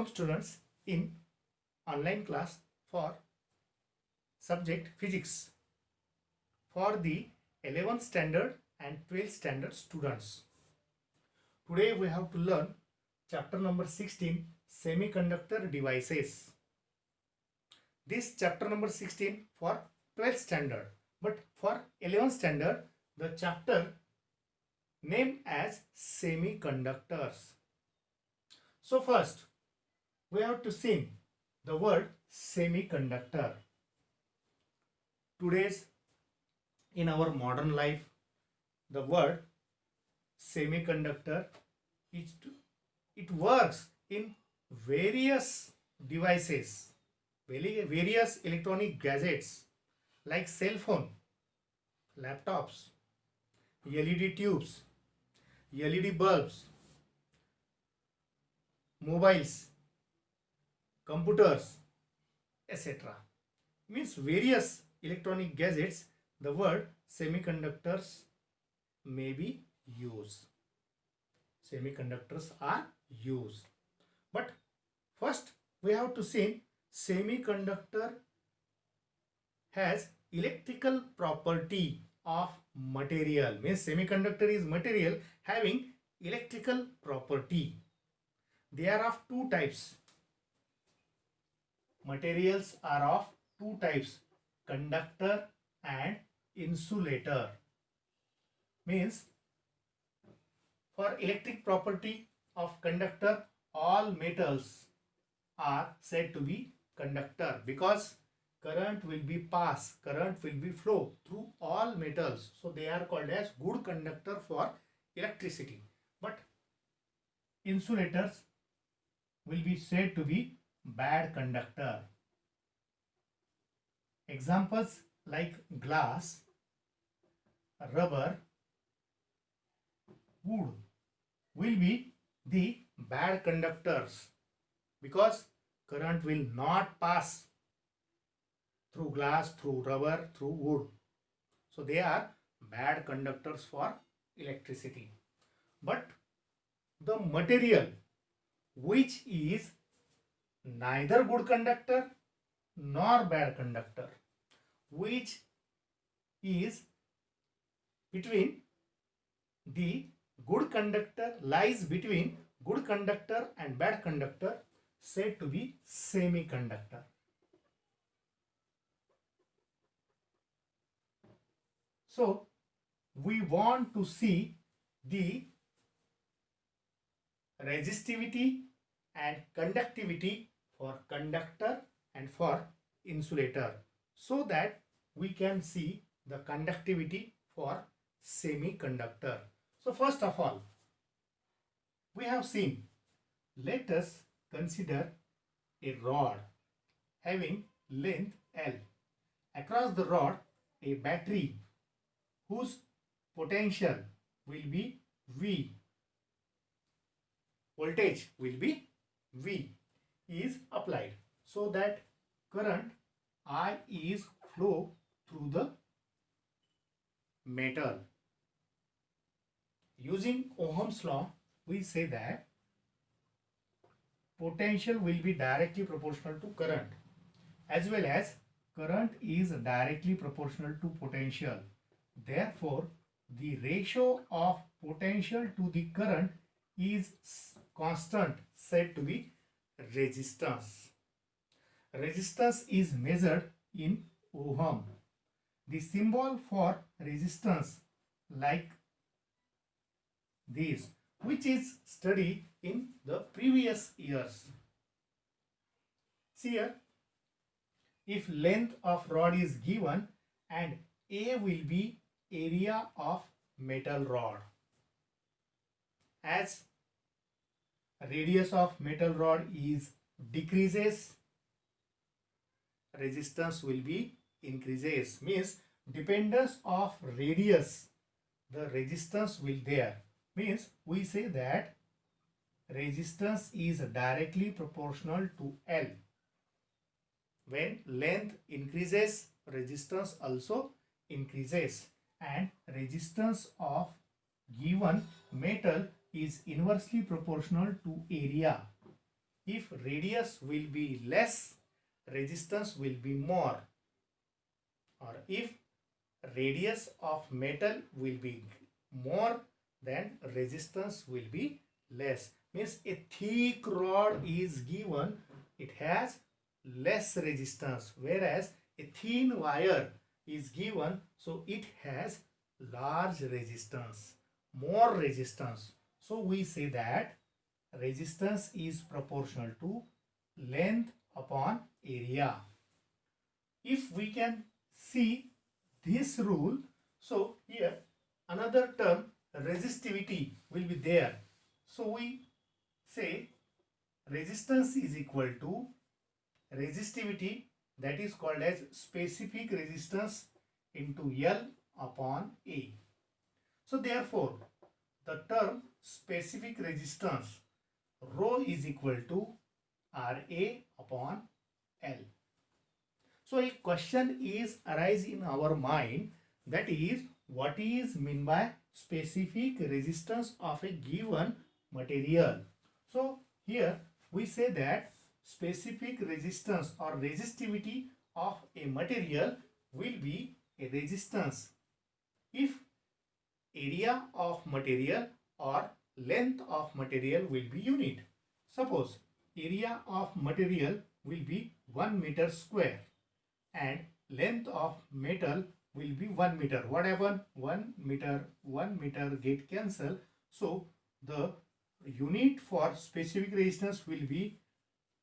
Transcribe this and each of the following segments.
Welcome students in online class for subject physics for the 11th standard and 12th standard students. Today we have to learn chapter number 16, semiconductor devices. This chapter number 16 for 12th standard, but for 11th standard the chapter named as semiconductors. So first we have to see the word semiconductor. Today's in our modern life, the word semiconductor it works in various devices, various electronic gadgets like cell phone, laptops, LED tubes, LED bulbs, mobiles, computers, etc. Means various electronic gadgets, the word semiconductors may be used. Semiconductors are used. But first we have to see semiconductor has electrical property of material. Means semiconductor is material having electrical property. They are of two types. Materials are of two types, conductor and insulator. Means for electric property of conductor, all metals are said to be conductor because current will be flow through all metals. So they are called as good conductor for electricity. But insulators will be said to be bad conductor. Examples like glass, rubber, wood will be the bad conductors because current will not pass through glass, through rubber, through wood. So they are bad conductors for electricity. But the material which is neither good conductor nor bad conductor, which is between the good conductor, lies between good conductor and bad conductor, said to be semiconductor. So we want to see the resistivity and conductivity for conductor and for insulator, so that we can see the conductivity for semiconductor. So first of all, we have seen, let us consider a rod having length L. Across the rod, a battery whose potential will be V, voltage will be V, is applied, so that current I is flow through the metal. Using Ohm's law, we say that potential will be directly proportional to current, as well as current is directly proportional to potential. Therefore, the ratio of potential to the current is constant, said to be resistance. Resistance is measured in ohm. The symbol for resistance like this, which is studied in the previous years. See here, if length of rod is given and A will be area of metal rod, as radius of metal rod is decreases, resistance will be increases. Means dependence of radius, the resistance will there. Means we say that resistance is directly proportional to L. When length increases, resistance also increases, and resistance of given metal is inversely proportional to area. if radius will be less, resistance will be more. Or if radius of metal will be more, then resistance will be less. Means a thick rod is given, it has less resistance, whereas a thin wire is given, so it has large resistance, more resistance. So we say that resistance is proportional to length upon area. If we can see this rule, so here another term resistivity will be there. So we say resistance is equal to resistivity, that is called as specific resistance, into L upon A. So therefore the term specific resistance rho is equal to RA upon L. So a question is arise in our mind, that is, what is meant by specific resistance of a given material. So here we say that specific resistance or resistivity of a material will be a resistance if area of material or length of material will be unit. Suppose area of material will be 1 meter square and length of metal will be 1 meter. What happened? 1 meter get cancel. So the unit for specific resistance will be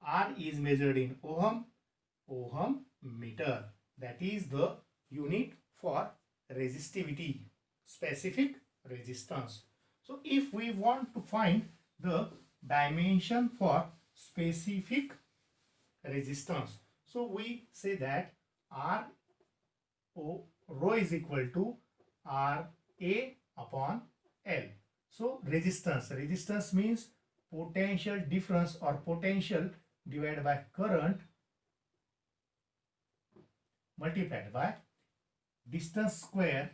R is measured in ohm meter. That is the unit for resistivity, specific resistance. So if we want to find the dimension for specific resistance, so we say that rho is equal to RA upon L. So resistance means potential difference or potential divided by current multiplied by distance square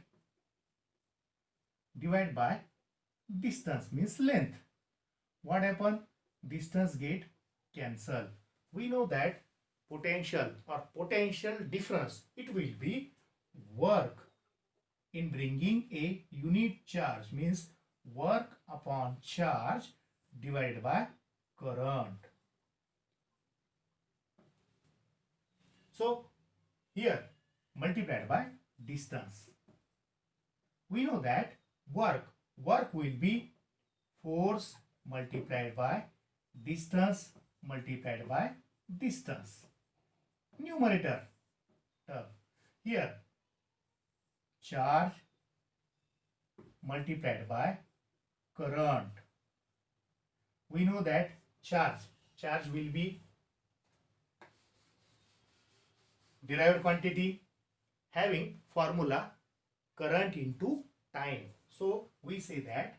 divided by distance means length. What happened? Distance get cancelled. We know that potential or potential difference, it will be work in bringing a unit charge, means work upon charge divided by current. So here multiplied by distance. We know that work will be force multiplied by distance multiplied by distance. Numerator term. Here charge multiplied by current. We know that charge will be derived quantity having formula current into time. So we say that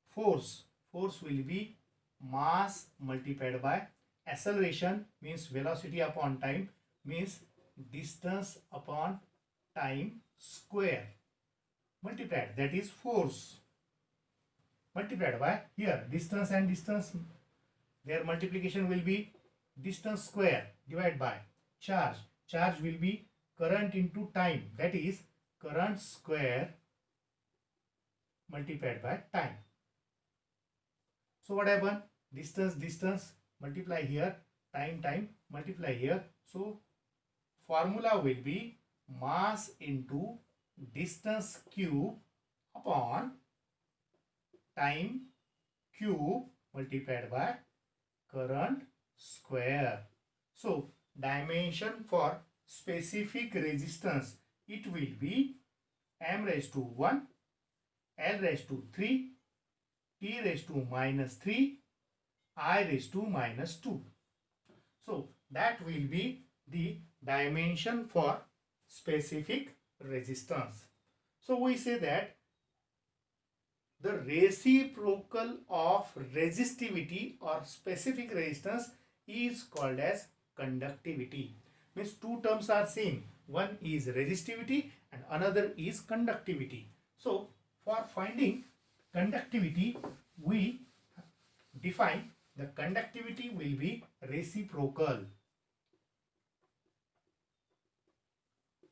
force will be mass multiplied by acceleration, means velocity upon time, means distance upon time square, multiplied, that is force, multiplied by here distance and distance, their multiplication will be distance square divided by charge will be current into time, that is current square multiplied by time. So what happened? Distance multiply here, time multiply here. So formula will be mass into distance cube upon time cube multiplied by current square. So dimension for specific resistance, it will be m raised to 1, L raised to 3, T raised to -3, I raised to -2. So that will be the dimension for specific resistance. So we say that the reciprocal of resistivity or specific resistance is called as conductivity. Means two terms are same. One is resistivity and another is conductivity. So for finding conductivity, we define the conductivity will be reciprocal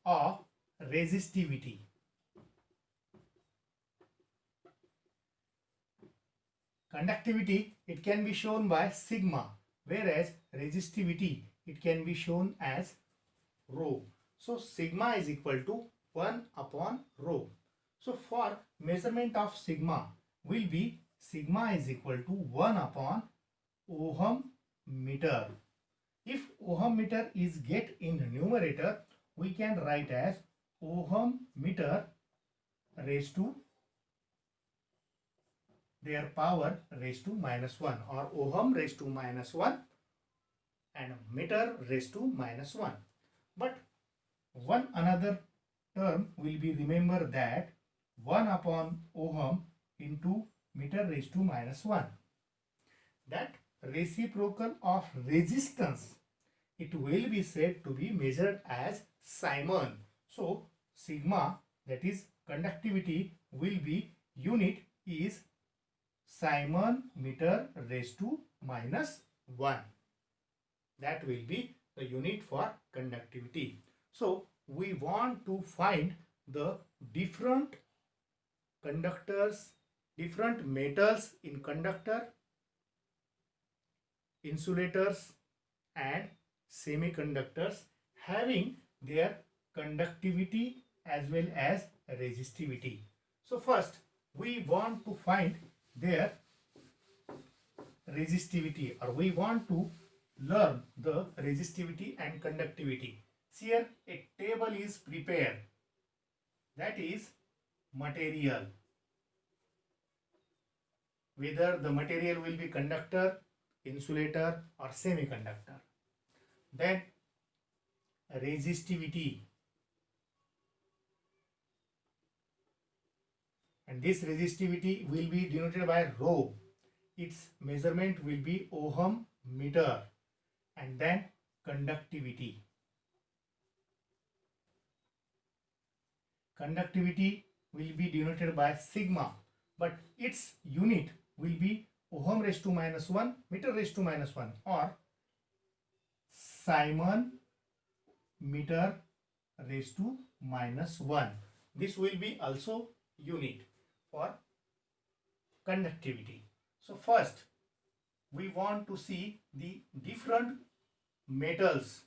of resistivity. Conductivity, it can be shown by sigma, whereas resistivity, it can be shown as rho. So sigma is equal to 1 upon rho. So for measurement of sigma will be sigma is equal to 1 upon ohm meter. If ohm meter is get in numerator, we can write as ohm meter raised to their power raised to -1, or ohm raised to -1 and meter raised to -1. But one another term will be, remember that 1 upon ohm into meter raised to -1. That reciprocal of resistance, it will be said to be measured as Simon. So sigma, that is conductivity, will be unit is Simon meter raised to -1. That will be the unit for conductivity. So we want to find the different conductors, different metals in conductor, insulators and semiconductors having their conductivity as well as resistivity. So first we want to find their resistivity, or we want to learn the resistivity and conductivity. Here a table is prepared, that is material, whether the material will be conductor, insulator or semiconductor. Then resistivity, and this resistivity will be denoted by rho. Its measurement will be ohm meter. And then conductivity. Conductivity will be denoted by sigma, but its unit will be ohm raised to -1, meter raised to -1, or Simon meter raised to -1. This will be also unit for conductivity. So first we want to see the different metals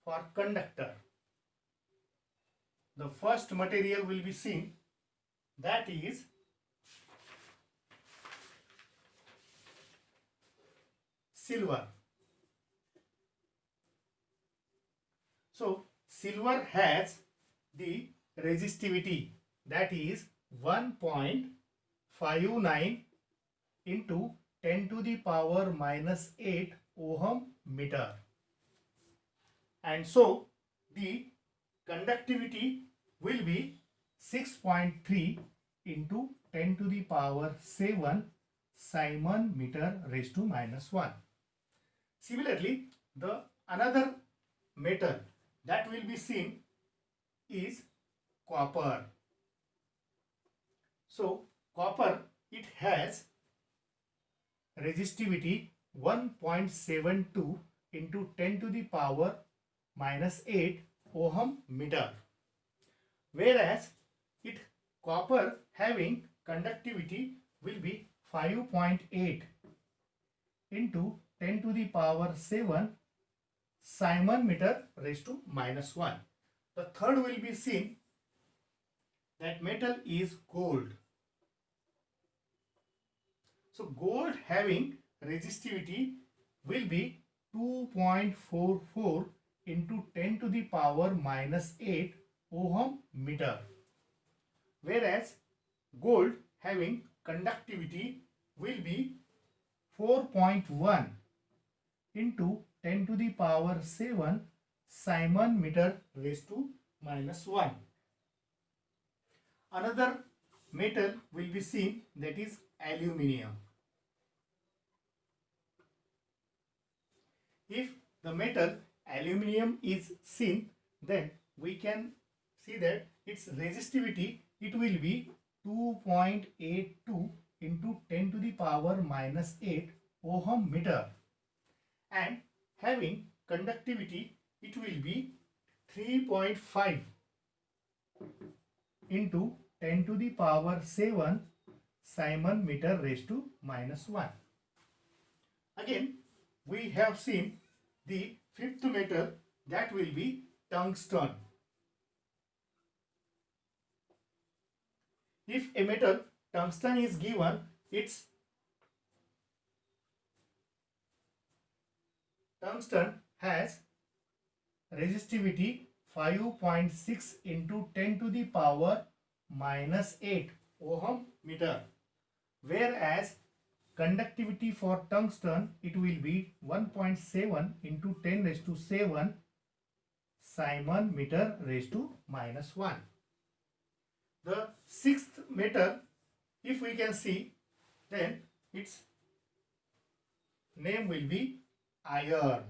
for conductor. The first material will be seen, that is silver. So silver has the resistivity, that is 1.59 into 10 to the power -8 ohm meter. And so the conductivity will be 6.3 into 10 to the power 7 Simon meter raised to -1. Similarly, the another metal that will be seen is copper. So copper, it has resistivity 1.72 into 10 to the power -8 ohm meter, whereas copper having conductivity will be 5.8 into 10 to the power 7 Simon meter raised to -1. The third will be seen, that metal is gold. So gold having resistivity will be 2.44 into 10 to the power -8 ohm meter, whereas gold having conductivity will be 4.1 into 10 to the power 7 Simon meter raised to -1. Another metal will be seen, that is aluminium. If the metal aluminium is seen, then we can see that its resistivity, it will be 2.82 into 10 to the power -8 ohm meter, and having conductivity, it will be 3.5 into 10 to the power 7 Simon meter raised to minus 1. Again, we have seen the fifth metal, that will be tungsten. If a metal tungsten is given, its tungsten has resistivity 5.6 into 10 to the power minus 8 ohm meter, whereas conductivity for tungsten, it will be 1.7 into 10 raised to 7 Simon meter raised to minus 1. The sixth metal, if we can see, then its name will be iron.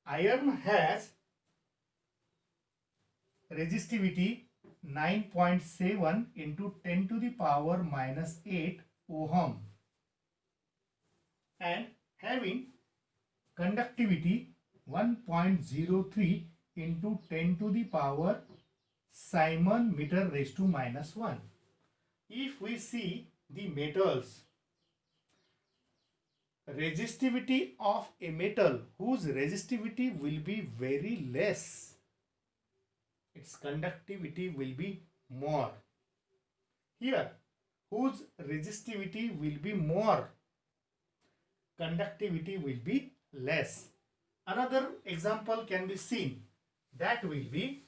Iron has resistivity 9.7 into 10 to the power minus 8 ohm, and having conductivity 1.03 into 10 to the power Simon meter raised to minus 1. If we see the metals, resistivity of a metal whose resistivity will be very less, its conductivity will be more. Here, whose resistivity will be more, conductivity will be less. Another example can be seen, that will be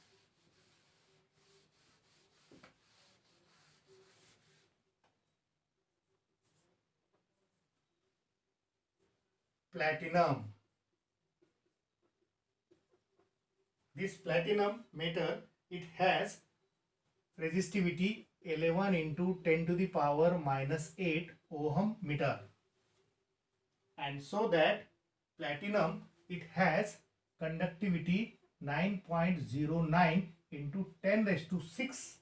platinum. This platinum metal, it has resistivity 11 into 10 to the power minus 8 ohm meter, and so that platinum, it has conductivity 9.09 into 10 raised to 6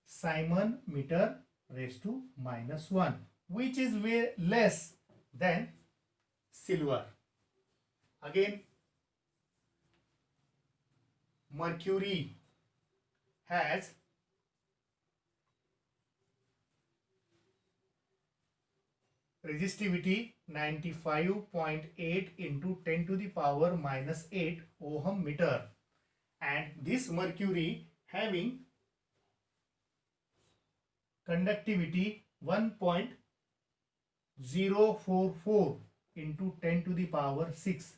Simon meter raised to minus 1, which is way less than silver. Again, mercury has resistivity 95.8 into 10 to the power minus 8 ohm meter, and this mercury having conductivity 1.044 into 10 to the power 6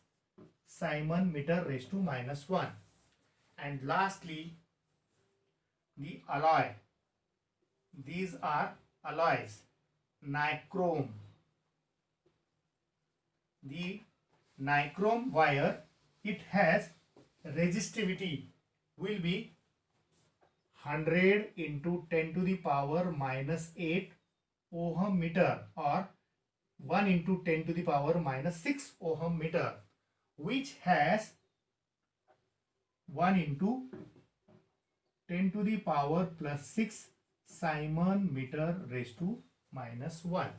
Simon meter raised to minus 1. And lastly, the alloy. These are alloys. Nichrome. The nichrome wire, it has resistivity will be 100 into 10 to the power minus 8 ohm meter, or 1 into 10 to the power minus 6 ohm meter, which has 1 into 10 to the power plus 6 Simon meter raised to minus 1.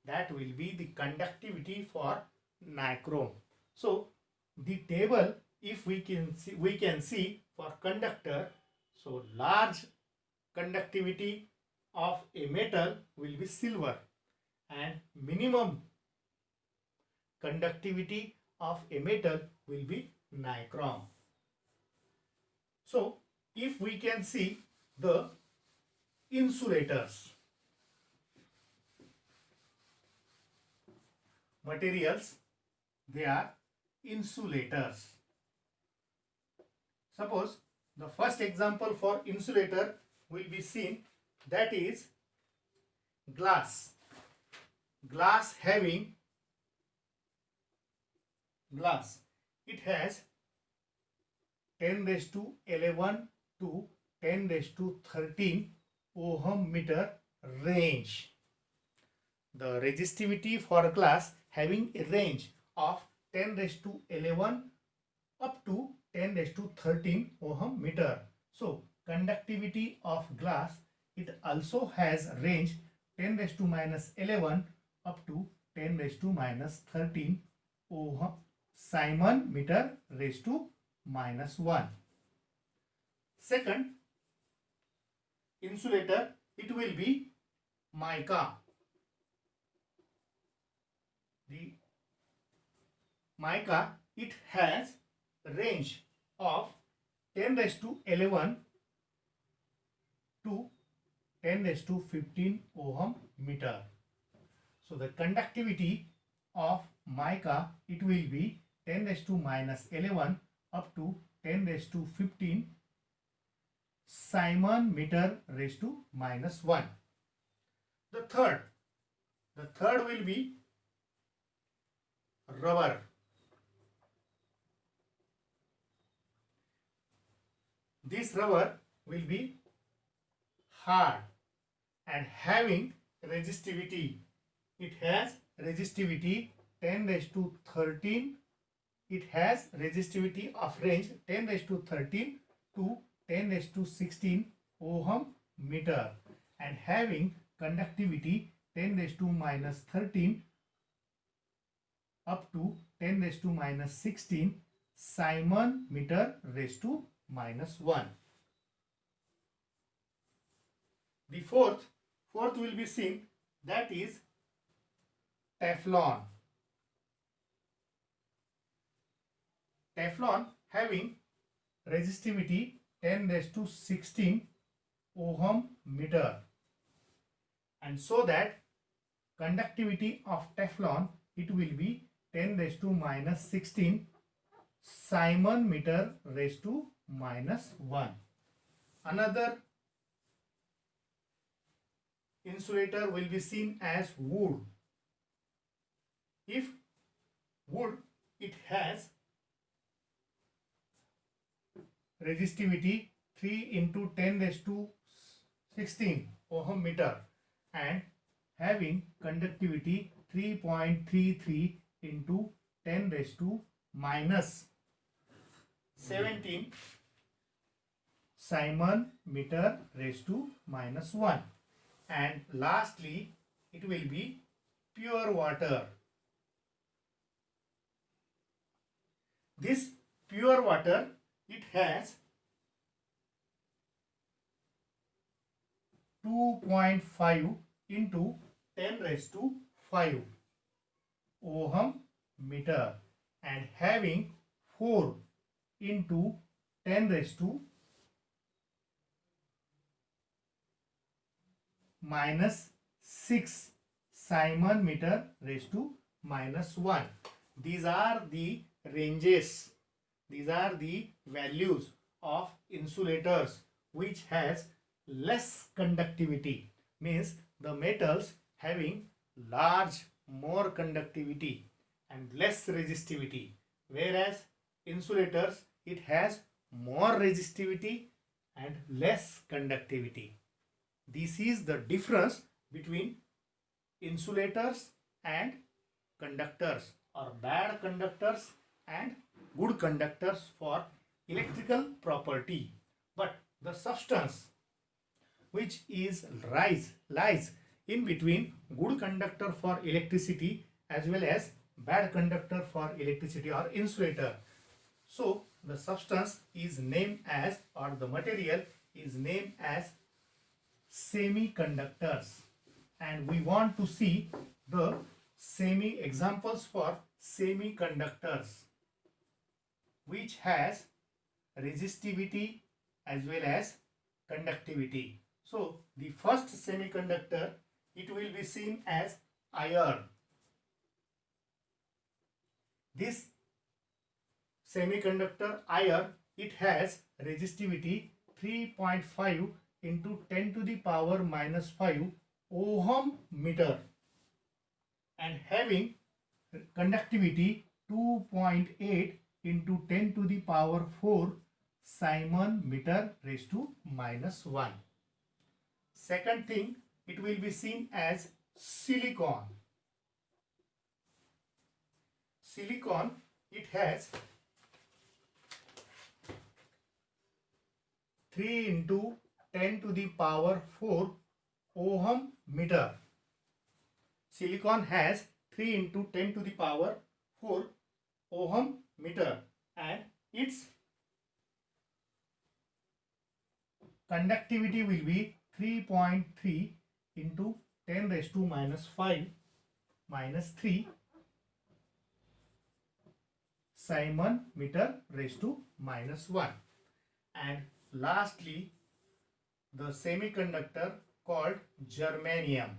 That will be the conductivity for nichrome. So the table, if we can see for conductor, so large conductivity of a metal will be silver, and minimum conductivity of a metal will be nichrome. So if we can see the insulators, materials, they are insulators. Suppose the first example for insulator will be seen, that is glass. Glass having glass, it has 10 raised to 11 to 10 raised to 13 ohm meter range. The resistivity for glass having a range of 10 raised to 11 up to 10 raised to 13 ohm meter. So conductivity of glass, it also has range 10 raised to minus 11 up to 10 raised to minus 13 ohm Simon meter raised to minus 1. Second insulator, it will be mica. The mica, it has range of 10 raised to 11 to 10 raised to 15 ohm meter. So the conductivity of mica, it will be 10 raised to minus 11 up to 10 raised to 15 Simon meter raised to minus 1. The third will be rubber. This rubber will be hard and having resistivity. It has resistivity 10 raised to 13. It has resistivity of range 10 raised to 13 to 10 raised to 16 ohm meter and having conductivity 10 raised to minus 13 up to 10 raised to minus 16 Simon meter raised to minus 1. The fourth will be seen, that is Teflon. Teflon having resistivity 10 raised to 16 ohm meter, and so that conductivity of Teflon, it will be 10 raised to minus 16 Simon meter raised to minus 1. Another insulator will be seen as wood. If wood, it has resistivity 3 into 10 raised to 16 ohm meter and having conductivity 3.33 into 10 raised to minus 17 Simon meter raised to minus 1. And lastly, it will be pure water. This pure water, it has 2.5 into 10 raised to 5 ohm meter and having 4 into 10 raised to minus 6 Simon meter raised to minus 1. These are the ranges, these are the values of insulators which has less conductivity, means the metals having large more conductivity and less resistivity, whereas insulators, it has more resistivity and less conductivity. This is the difference between insulators and conductors, or bad conductors and good conductors for electrical property. But the substance which is lies in between good conductor for electricity as well as bad conductor for electricity or insulator. So the substance is named as, or the material is named as semiconductors, and we want to see the examples for semiconductors which has resistivity as well as conductivity. So the first semiconductor, it will be seen as iron. This semiconductor iron, it has resistivity 3.5 into 10 to the power minus 5 ohm meter and having conductivity 2.8 into 10 to the power 4 Simon meter raised to minus 1. Second thing, it will be seen as silicon. Silicon, it has 3 into 10 to the power 4 ohm meter. silicon has 3 into 10 to the power 4 ohm meter and its conductivity will be 3.3 into 10 raised to minus 5 minus 3 Simon meter raised to minus 1. And lastly, the semiconductor called germanium.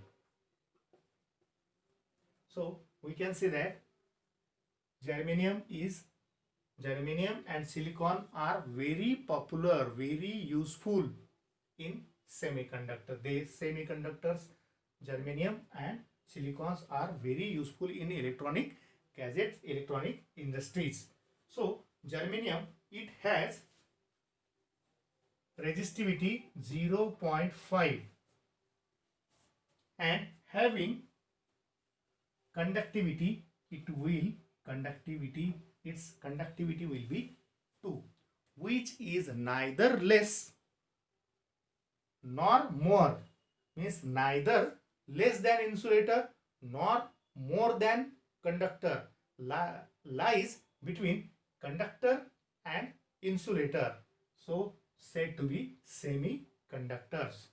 So we can say that germanium and silicon are very popular, very useful in semiconductor. Semiconductors, germanium and silicons are very useful in electronic gadgets, electronic industries. So germanium, it has resistivity 0.5 and having conductivity, its conductivity will be 2, which is neither less nor more, means neither less than insulator nor more than conductor, lies between conductor and insulator, so said to be semiconductors.